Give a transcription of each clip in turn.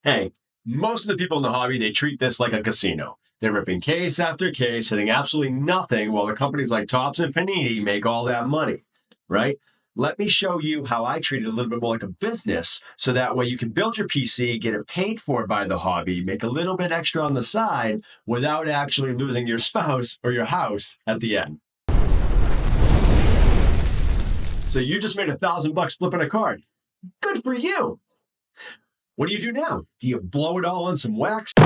Hey, most of the people in the hobby, they treat this like a casino. They're ripping case after case, hitting absolutely nothing while the companies like Topps and Panini make all that money, right? Let me show you how I treat it a little bit more like a business so that way you can build your PC, get it paid for by the hobby, make a little bit extra on the side without actually losing your spouse or your house at the end. So you just made $1,000 flipping a card. Good for you. What do you do now? Do you blow it all on some wax? Do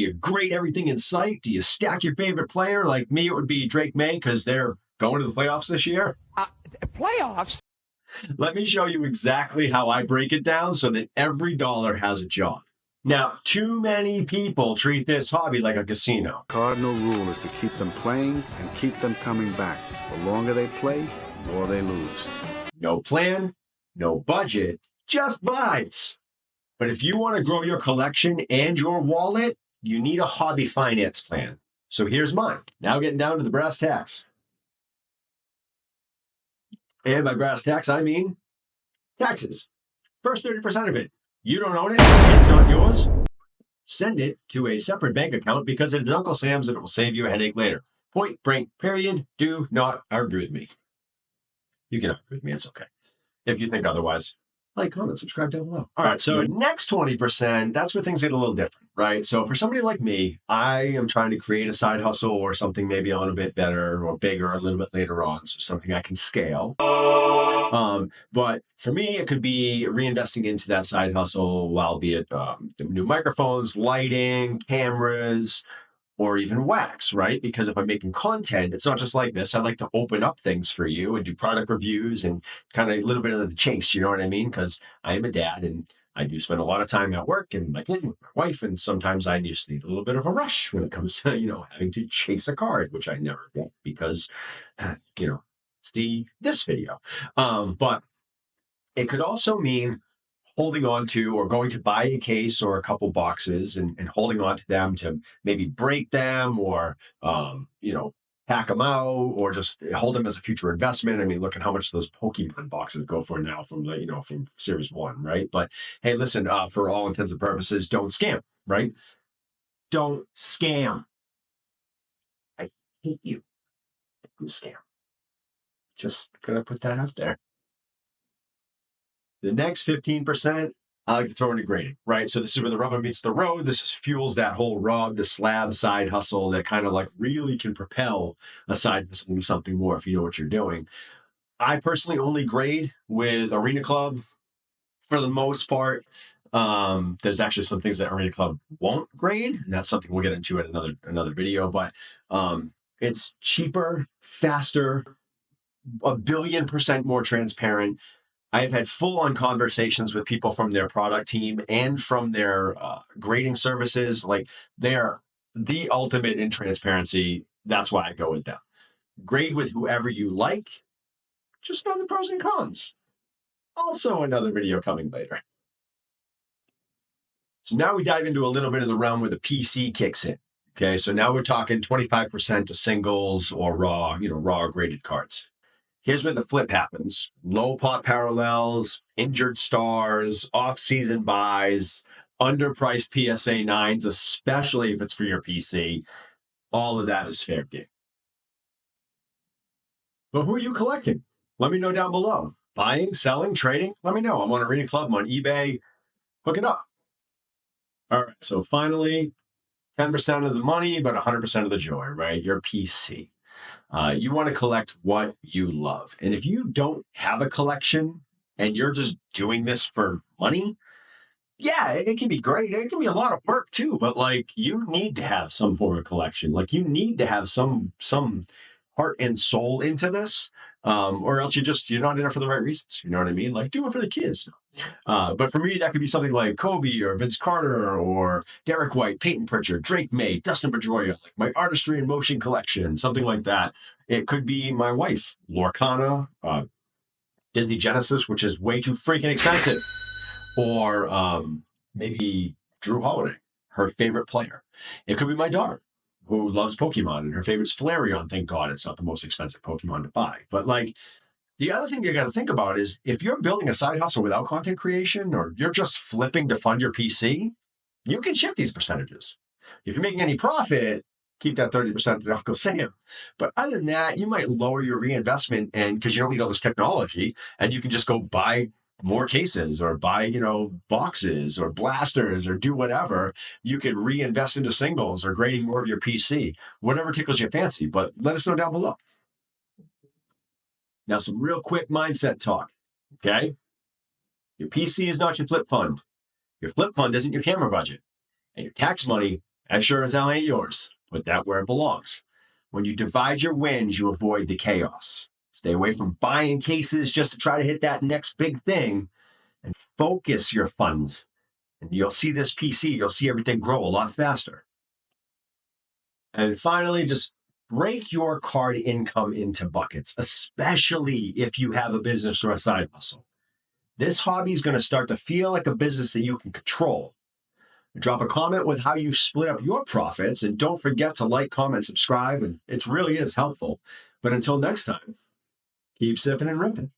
you grade everything in sight? Do you stack your favorite player? Like me, it would be Drake May because they're going to the playoffs this year. Playoffs? Let me show you exactly how I break it down so that every dollar has a job. Now, too many people treat this hobby like a casino. Cardinal rule is to keep them playing and keep them coming back. The longer they play, the more they lose. No plan, no budget, just vibes. But if you want to grow your collection and your wallet, you need a hobby finance plan. So here's mine. Now getting down to the brass tacks. And by brass tacks, I mean taxes. First 30% of it. You don't own it. It's not yours. Send it to a separate bank account because it is Uncle Sam's and it will save you a headache later. Point, break, period. Do not argue with me. You can argue with me. It's okay. If you think otherwise, like, comment, subscribe down below. All right, so next 20%, that's where things get a little different, right? So for somebody like me, I am trying to create a side hustle or something maybe a little bit better or bigger a little bit later on, so something I can scale. But for me, it could be reinvesting into that side hustle, albeit new microphones, lighting, cameras, or even wax, right? Because if I'm making content, it's not just like this. I like to open up things for you and do product reviews and kind of a little bit of the chase, you know what I mean? Because I am a dad and I do spend a lot of time at work and my kid with my wife, and sometimes I just need a little bit of a rush when it comes to, having to chase a card, which I never get because, see this video. But it could also mean holding on to or going to buy a case or a couple boxes and holding on to them to maybe break them or, pack them out or just hold them as a future investment. I mean, look at how much those Pokemon boxes go for now from from Series 1, right? But hey, listen, for all intents and purposes, don't scam, right? Don't scam. I hate you. You scam. Just gonna put that out there. The next 15%, I like to throw into grading, right? So this is where the rubber meets the road. This fuels that whole rob to slab side hustle that kind of like really can propel a side hustle into something more if you know what you're doing. I personally only grade with Arena Club for the most part. There's actually some things that Arena Club won't grade, and that's something we'll get into in another video. But it's cheaper, faster, 1,000,000,000% more transparent. I have had full-on conversations with people from their product team and from their grading services. Like, they're the ultimate in transparency. That's why I go with them. Grade with whoever you like. Just know the pros and cons. Also another video coming later. So now we dive into a little bit of the realm where the PC kicks in. Okay, so now we're talking 25% to singles or raw graded cards. Here's where the flip happens. Low pot parallels, injured stars, off-season buys, underpriced PSA 9s, especially if it's for your PC. All of that is fair game. But who are you collecting? Let me know down below. Buying, selling, trading? Let me know. I'm on Arena Club, I'm on eBay. Hook it up. All right, so finally, 10% of the money, but 100% of the joy, right? Your PC. You want to collect what you love. And if you don't have a collection and you're just doing this for money, yeah, it can be great. It can be a lot of work too, but like, you need to have some form of collection. Like, you need to have some heart and soul into this, or else you're not in it for the right reasons. You know what I mean? Like, do it for the kids. But for me, that could be something like Kobe or Vince Carter or Derek White, Peyton Pritchard, Drake May, Dustin Pedroia, like my artistry in motion collection, something like that. It could be my wife, Lorcana, Disney Genesis, which is way too freaking expensive, or maybe Drew Holiday, her favorite player. It could be my daughter, who loves Pokemon, and her favorite's Flareon. Thank God it's not the most expensive Pokemon to buy. But like, The other thing you got to think about is if you're building a side hustle without content creation, or you're just flipping to fund your PC, you can shift these percentages. If you're making any profit, keep that 30% to Uncle Sam. But other than that, you might lower your reinvestment, and because you don't need all this technology, and you can just go buy more cases or buy, boxes or blasters or do whatever. You could reinvest into singles or grading more of your PC, whatever tickles your fancy. But let us know down below. Now, some real quick mindset talk, okay? Your PC is not your flip fund. Your flip fund isn't your camera budget. And your tax money, as sure as hell ain't yours. Put that where it belongs. When you divide your wins, you avoid the chaos. Stay away from buying cases just to try to hit that next big thing, and focus your funds. And you'll see this PC, you'll see everything grow a lot faster. And finally, just break your card income into buckets, especially if you have a business or a side hustle. This hobby is going to start to feel like a business that you can control. Drop a comment with how you split up your profits, and don't forget to like, comment, subscribe, and it really is helpful. But until next time, keep sipping and ripping.